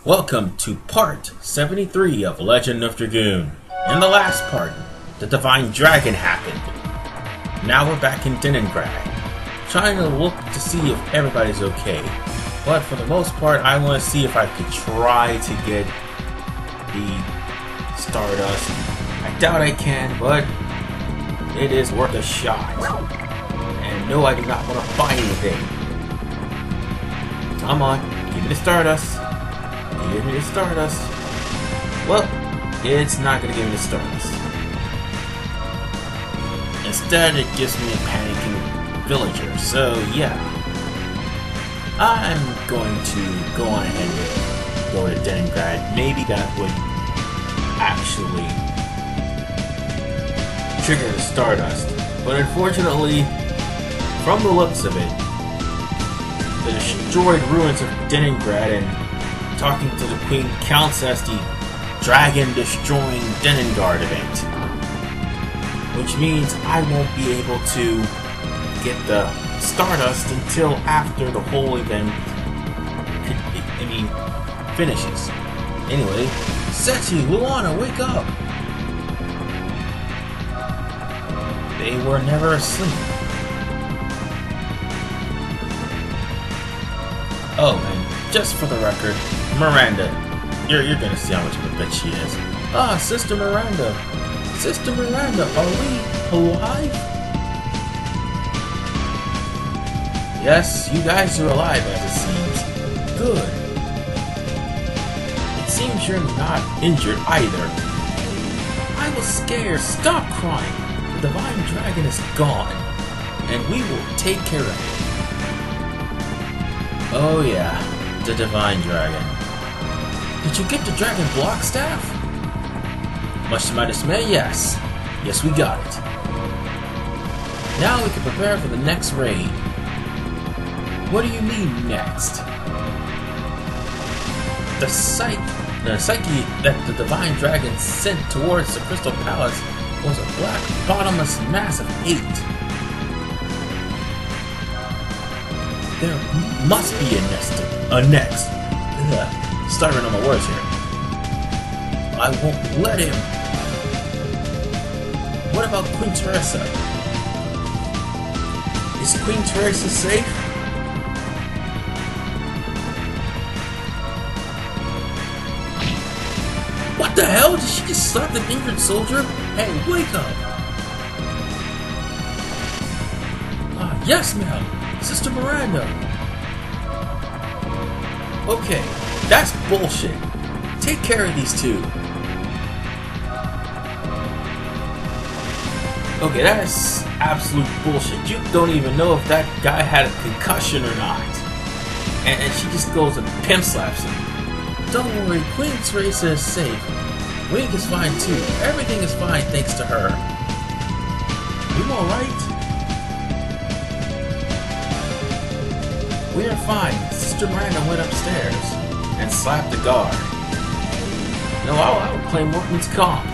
Welcome to part 73 of Legend of Dragoon. In the last part, the Divine Dragon happened. Now we're back in Leningrad, trying to look to see if everybody's okay. But for the most part, I want to see if I could try to get the Stardust. I doubt I can, but it is worth a shot. And no, I do not want to buy anything. Come on, give me the Stardust. Give me the Stardust. Well, it's not going to give me the Stardust. Instead, it gives me a panicking villager. So, yeah. I'm going to go on ahead and go to Leningrad. Maybe that would actually trigger the Stardust. But unfortunately, from the looks of it, the destroyed ruins of Leningrad and talking to the Queen counts as the Dragon Destroying Denengard event. Which means I won't be able to get the Stardust until after the whole event finishes. Anyway, Sechi, Luana, wake up! They were never asleep. Oh, and just for the record, Miranda, you're gonna see how much of a bitch she is. Ah, Sister Miranda. Sister Miranda, are we alive? Yes, you guys are alive as it seems. Good. It seems you're not injured either. I was scared. Stop crying. The Divine Dragon is gone, and we will take care of it. Oh yeah, the Divine Dragon. Did you get the Dragon Block Staff? Much to my dismay, yes. Yes, we got it. Now we can prepare for the next raid. What do you mean, next? The psyche that the Divine Dragon sent towards the Crystal Palace was a black, bottomless mass of hate. There must be a next. Ugh, stuttering on my words here. I won't let him. What about Queen Teresa? Is Queen Teresa safe? What the hell? Did she just slap the injured soldier? Hey, wake up! Yes, ma'am. Sister Miranda. Okay, that's bullshit. Take care of these two. Okay, that is absolute bullshit. You don't even know if that guy had a concussion or not. And she just goes and pimp slaps him. Don't worry, Queen Teresa is safe. Wink is fine too. Everything is fine thanks to her. You alright? We are fine. Sister Miranda went upstairs and slapped the guard. No, I would claim workman's comp.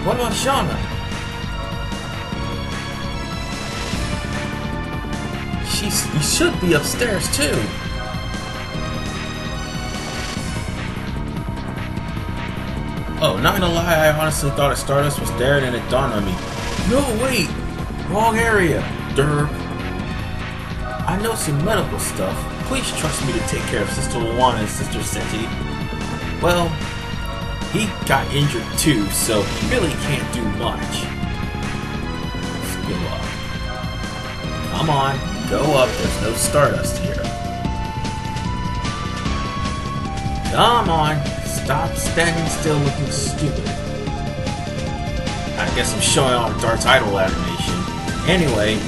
What about Shauna? You should be upstairs too. Oh, not gonna lie, I honestly thought a Stardust was there, and then it dawned on me. No, wait! Wrong area, derp. I know some medical stuff. Please trust me to take care of Sister Luana and Sister Sechi. Well, he got injured too, so he really can't do much. Let's go up. Come on, go up. There's no Stardust here. Come on. Stop standing still looking stupid. I guess I'm showing off Dart's idol animation. Anyway,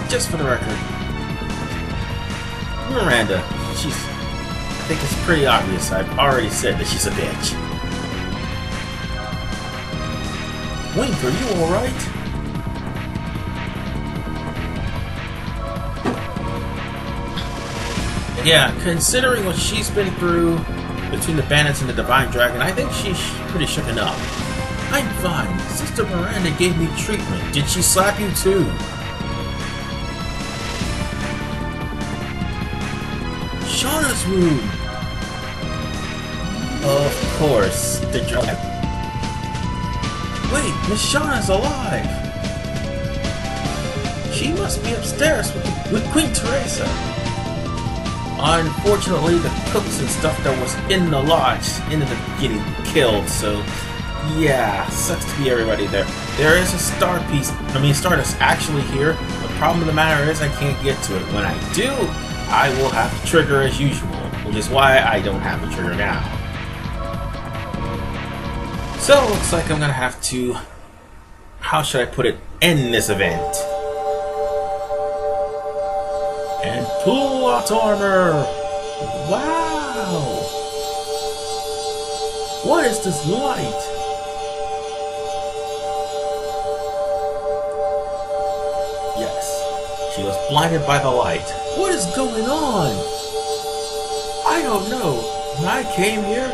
just for the record, Miranda, I think it's pretty obvious. I've already said that she's a bitch. Wink, are you alright? Yeah, considering what she's been through between the bandits and the Divine Dragon, I think she's pretty shooken up. I'm fine. Sister Miranda gave me treatment. Did she slap you too? Shauna's room! Of course, the dragon. Wait, Miss Shauna's alive! She must be upstairs with Queen Teresa. Unfortunately, the cooks and stuff that was in the lodge ended up getting killed, so yeah, sucks to be everybody there. There is a Stardust actually here. The problem of the matter is I can't get to it. When I do, I will have to trigger as usual, which is why I don't have the trigger now. So it looks like I'm gonna have to, how should I put it, end this event. And plot armor! Wow! What is this light? Yes, she was blinded by the light. What is going on? I don't know. When I came here,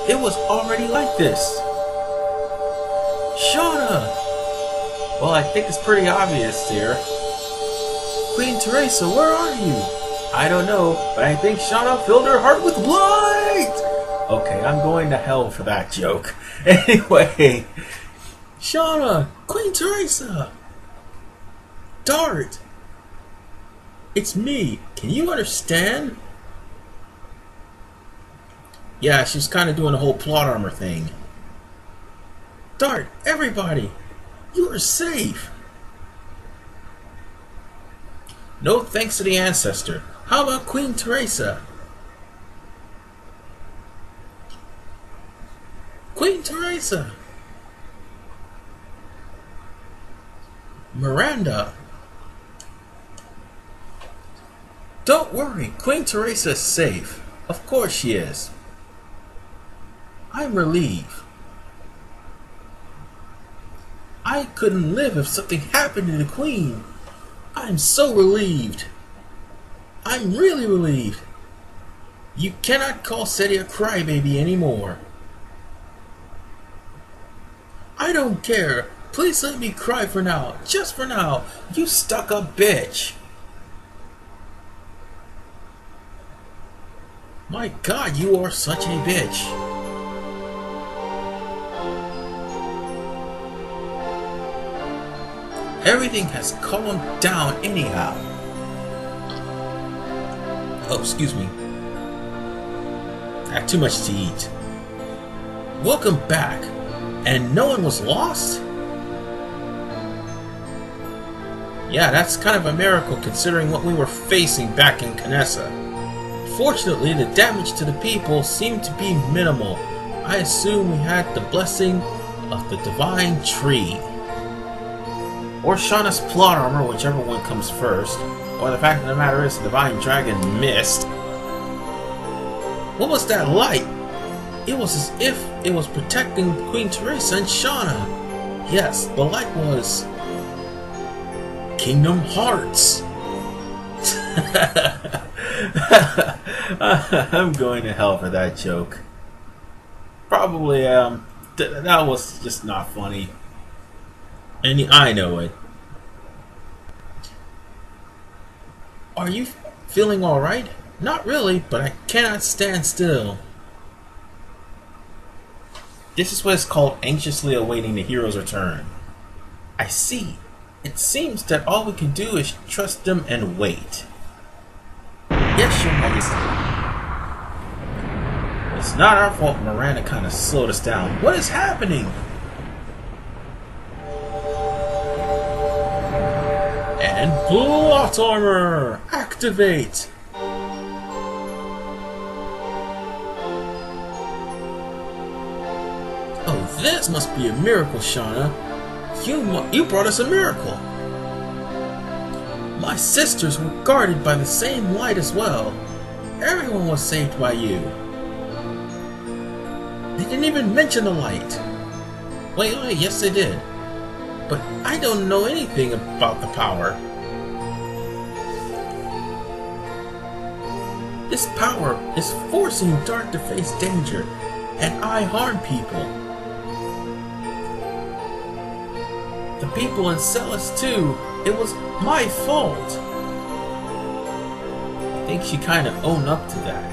it was already like this. Shauna! Well, I think it's pretty obvious here. Queen Teresa, where are you? I don't know, but I think Shauna filled her heart with light! Okay, I'm going to hell for that joke. Anyway, Shauna, Queen Teresa! Dart! It's me. Can you understand? Yeah, she's kind of doing the whole plot armor thing. Dart, everybody! You are safe! No thanks to the ancestor. How about Queen Teresa? Queen Teresa! Miranda! Don't worry, Queen Teresa is safe. Of course she is. I'm relieved. I couldn't live if something happened to the Queen. I'm so relieved. I'm really relieved. You cannot call Sadie a crybaby anymore. I don't care. Please let me cry for now. Just for now. You stuck-up bitch. My God, you are such a bitch. Everything has calmed down anyhow. Oh, excuse me. I had too much to eat. Welcome back. And no one was lost? Yeah, that's kind of a miracle considering what we were facing back in Canessa. Fortunately, the damage to the people seemed to be minimal. I assume we had the blessing of the Divine Tree. Or Shauna's plot armor, whichever one comes first. Or the fact of the matter is the Divine Dragon missed. What was that light? It was as if it was protecting Queen Teresa and Shauna. Yes, the light was Kingdom Hearts. I'm going to hell for that joke. Probably, that was just not funny. And I know it. Are you feeling alright? Not really, but I cannot stand still. This is what is called anxiously awaiting the hero's return. I see. It seems that all we can do is trust them and wait. Yes, Your Majesty. It's not our fault Miranda kind of slowed us down. What is happening? And plot armor! Activate! Oh, this must be a miracle, Shauna. You brought us a miracle. My sisters were guarded by the same light as well. Everyone was saved by you. They didn't even mention the light. Wait, yes they did. But I don't know anything about the power. This power is forcing Dart to face danger, and I harm people. The people in Celes too. It was my fault. I think she kind of owned up to that.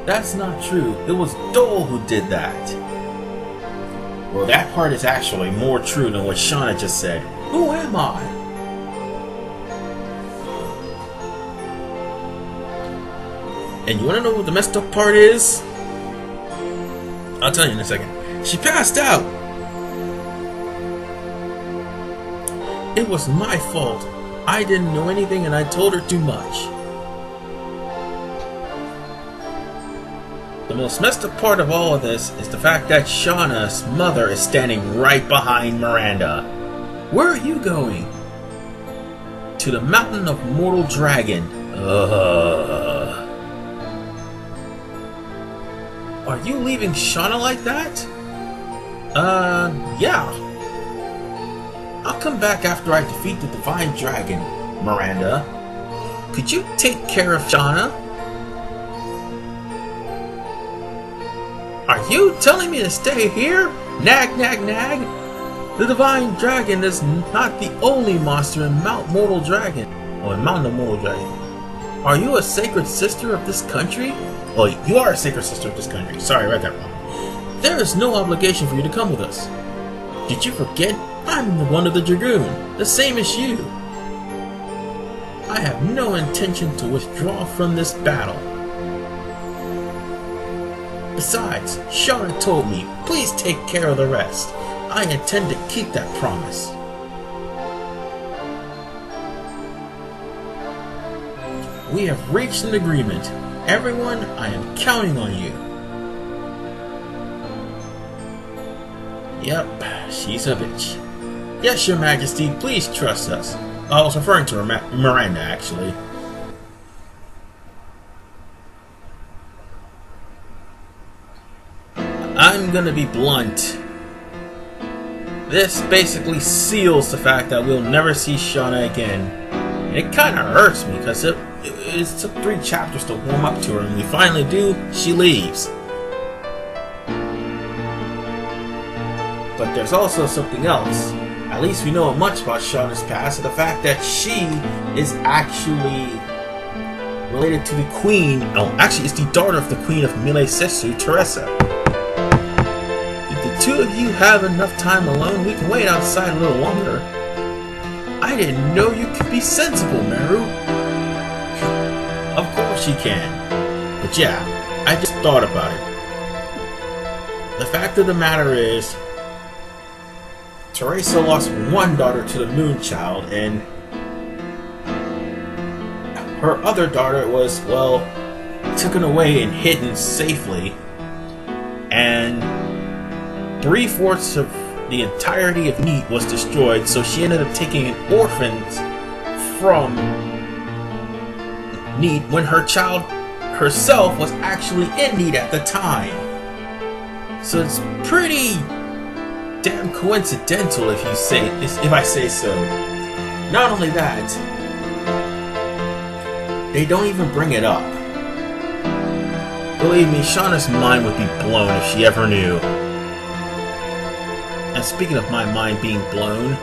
That's not true. It was Dole who did that. Well, that part is actually more true than what Shauna just said. Who am I? And you wanna know what the messed up part is? I'll tell you in a second. She passed out! It was my fault. I didn't know anything and I told her too much. The most messed up part of all of this is the fact that Shauna's mother is standing right behind Miranda. Where are you going? To the Mountain of Mortal Dragon. Are you leaving Shauna like that? Yeah. I'll come back after I defeat the Divine Dragon, Miranda. Could you take care of Shauna? Are you telling me to stay here? Nag, nag, nag. The Divine Dragon is not the only monster in Mount Mortal Dragon. Or in Mountain of Mortal Dragon. Are you a sacred sister of this country? Well, you are a sacred sister of this country. Sorry, I read that wrong. There is no obligation for you to come with us. Did you forget? I'm the one of the Dragoon, the same as you. I have no intention to withdraw from this battle. Besides, Shauna told me, please take care of the rest. I intend to keep that promise. We have reached an agreement. Everyone, I am counting on you. Yep, she's a bitch. Yes, Your Majesty, please trust us. I was referring to Miranda, actually. I'm gonna be blunt. This basically seals the fact that we'll never see Shauna again. And it kinda hurts me, because it took 3 chapters to warm up to her, and we finally do, she leaves. But there's also something else. At least we know much about Shauna's past, and the fact that she is actually related to the queen. Oh, actually, it's the daughter of the queen of Mille Sesu, Teresa. If the two of you have enough time alone, we can wait outside a little longer. I didn't know you could be sensible, Meru. Of course you can. But yeah, I just thought about it. The fact of the matter is, Teresa lost one daughter to the Moonchild, and her other daughter was, well, taken away and hidden safely. And 3/4 of the entirety of Neat was destroyed, so she ended up taking an orphan from Neat when her child herself was actually in Neat at the time. So it's pretty damn coincidental if I say so. Not only that, they don't even bring it up. Believe me, Shauna's mind would be blown if she ever knew. And speaking of my mind being blown,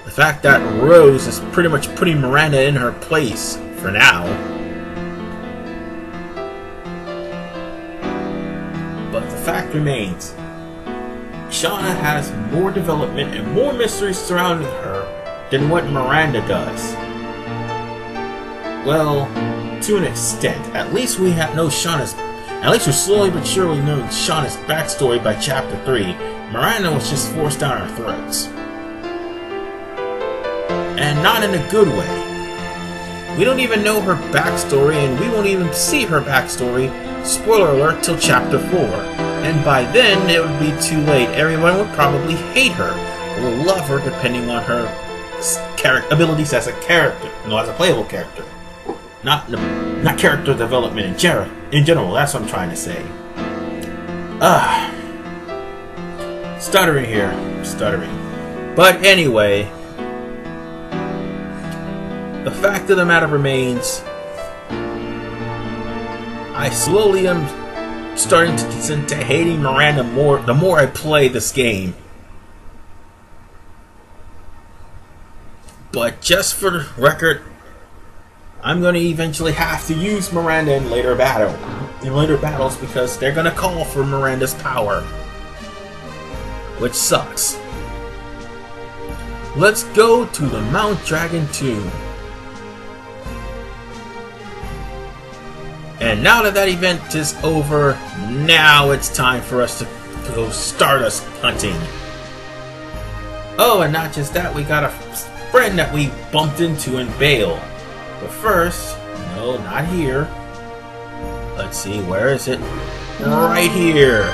the fact that Rose is pretty much putting Miranda in her place for now. But the fact remains, Shauna has more development and more mystery surrounding her than what Miranda does. Well, to an extent. At least we know Shauna's. At least we're slowly but surely knowing Shauna's backstory by Chapter 3. Miranda was just forced down our throats. And not in a good way. We don't even know her backstory, and we won't even see her backstory, spoiler alert, till Chapter 4. And by then, it would be too late. Everyone would probably hate her, or love her depending on her abilities as a character. No, as a playable character. Not character development in general, that's what I'm trying to say. Stuttering here. Stuttering. But anyway, the fact of the matter remains, I slowly am starting to descend to hating Miranda more the more I play this game. But just for the record, I'm going to eventually have to use Miranda in later battles because they're going to call for Miranda's power. Which sucks. Let's go to the Mount Dragon Tomb. And now that event is over, now it's time for us to go Stardust hunting. Oh, and not just that, we got a friend that we bumped into in Bale. But first, no, not here. Let's see, where is it? Right here.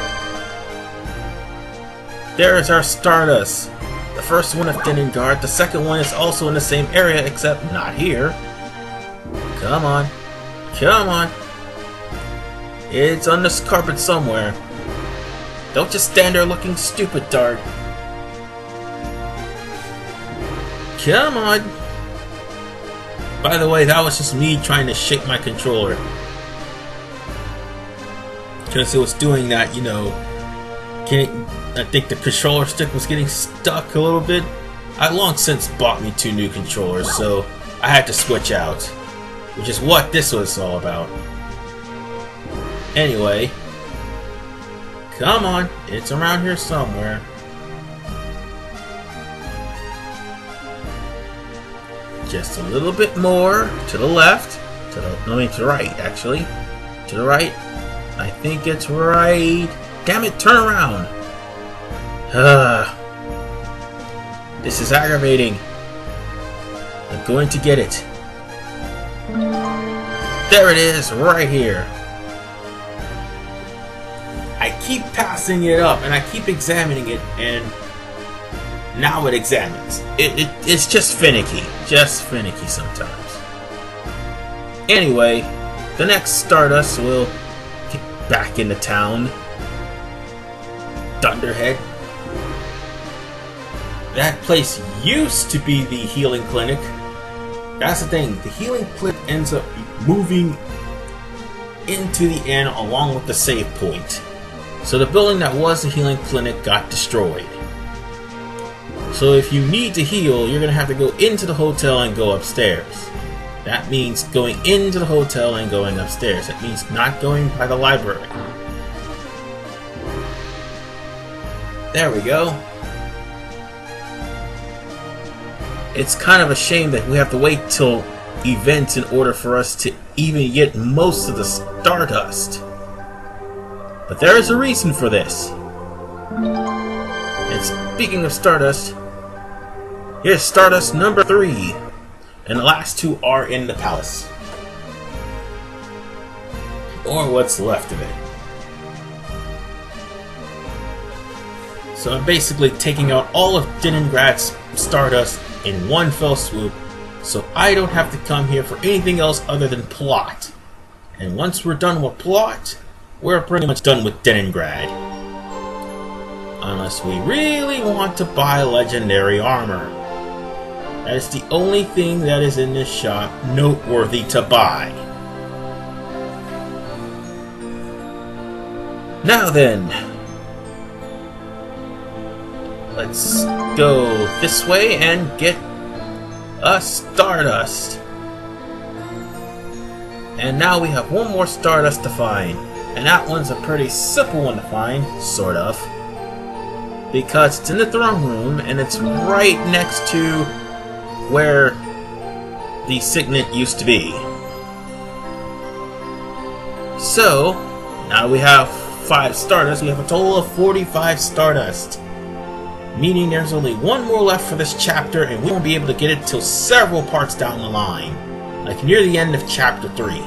There's our Stardust. The first one of Denengard. The second one is also in the same area, except not here. Come on. Come on. It's on this carpet somewhere. Don't just stand there looking stupid, Dart. Come on. By the way, that was just me trying to shake my controller. Because it was doing that, you know. I think the controller stick was getting stuck a little bit. I long since bought me 2 new controllers, so I had to switch out. Which is what this was all about. Anyway. Come on, it's around here somewhere. Just a little bit more to the left. To the right, actually. To the right. I think it's right. Damn it, turn around. This is aggravating. I'm going to get it. There it is, right here. I keep passing it up and I keep examining it, and now it examines. It's just finicky. Just finicky sometimes. Anyway, the next Stardust will get back into town. Thunderhead. That place used to be the healing clinic. That's the thing. The healing clinic ends up moving into the inn along with the save point. So the building that was the healing clinic got destroyed. So if you need to heal, you're going to have to go into the hotel and go upstairs. That means going into the hotel and going upstairs. That means not going by the library. There we go. It's kind of a shame that we have to wait till events in order for us to even get most of the Stardust. But there is a reason for this. And speaking of Stardust, here's Stardust number 3. And the last 2 are in the palace. Or what's left of it. So I'm basically taking out all of Denengrad's Stardust in one fell swoop, so I don't have to come here for anything else other than plot. And once we're done with plot, we're pretty much done with Denengrad. Unless we really want to buy legendary armor. That is the only thing that is in this shop noteworthy to buy. Now then, let's go this way and get a Stardust. And now we have one more Stardust to find. And that one's a pretty simple one to find, sort of. Because it's in the throne room and it's right next to where the signet used to be. So, now we have 5 Stardust. We have a total of 45 Stardust. Meaning there's only one more left for this chapter, and we won't be able to get it till several parts down the line. Like near the end of chapter 3.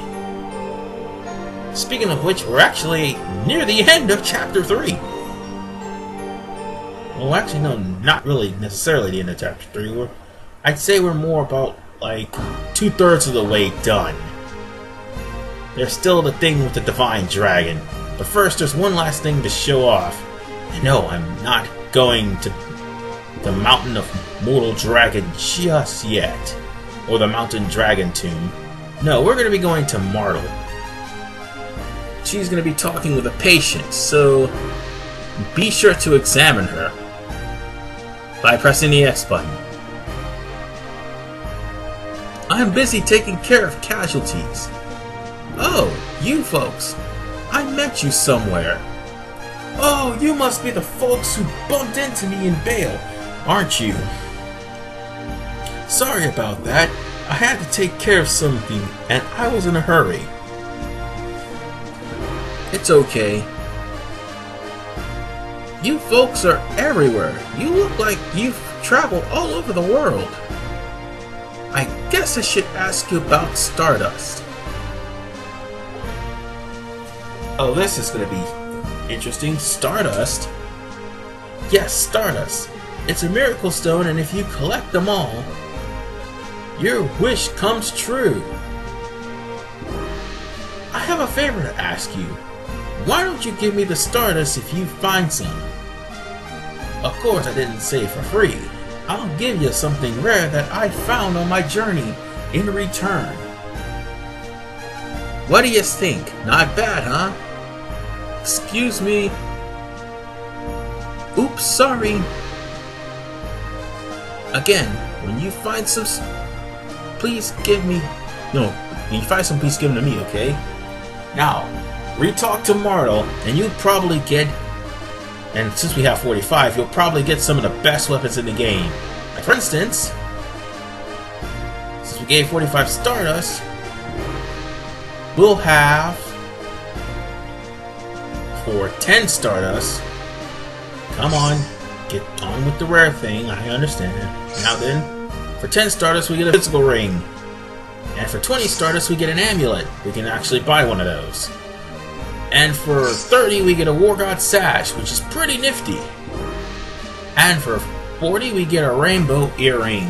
Speaking of which, we're actually near the end of chapter 3. Well, actually, no, not really necessarily the end of chapter 3. I'd say we're more about, like, 2/3 of the way done. There's still the thing with the Divine Dragon. But first, there's one last thing to show off. And no, I'm not going to the Mountain of Mortal Dragon just yet. Or the Mountain Dragon Tomb. No, we're going to be going to Martle. She's going to be talking with a patient, so be sure to examine her by pressing the X button. I'm busy taking care of casualties. Oh, you folks. I met you somewhere. Oh, you must be the folks who bumped into me in Bale, aren't you? Sorry about that. I had to take care of something, and I was in a hurry. It's okay. You folks are everywhere. You look like you've traveled all over the world. I guess I should ask you about Stardust. Oh, this is gonna be interesting. Stardust? Yes, Stardust. It's a miracle stone, and if you collect them all, your wish comes true. I have a favor to ask you. Why don't you give me the Stardust if you find some? Of course, I didn't say for free. I'll give you something rare that I found on my journey in return. What do you think? Not bad, huh? Excuse me. Oops, sorry. Again, when you find some, please give me. No, when you find some, please give them to me, okay? Now, re-talk to Martel, and you'll probably get. And since we have 45, you'll probably get some of the best weapons in the game. Like for instance, since we gave 45 Stardust, we'll have for 10 Stardust. Come on, get on with the rare thing, I understand. Now then, for 10 Stardust we get a physical ring. And for 20 Stardust we get an amulet. We can actually buy one of those. And for 30 we get a War God Sash, which is pretty nifty. And for 40 we get a Rainbow Earring.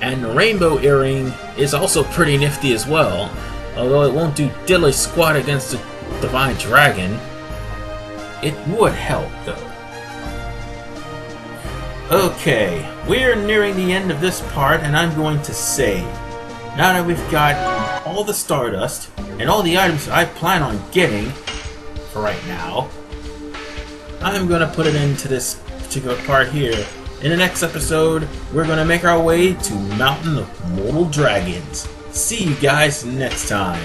And the Rainbow Earring is also pretty nifty as well, although it won't do diddly squat against the Divine Dragon. It would help though. Okay, we're nearing the end of this part, and I'm going to save. Now that we've got all the Stardust and all the items that I plan on getting for right now, I'm going to put it into this particular part here. In the next episode, we're going to make our way to Mountain of Mortal Dragons. See you guys next time.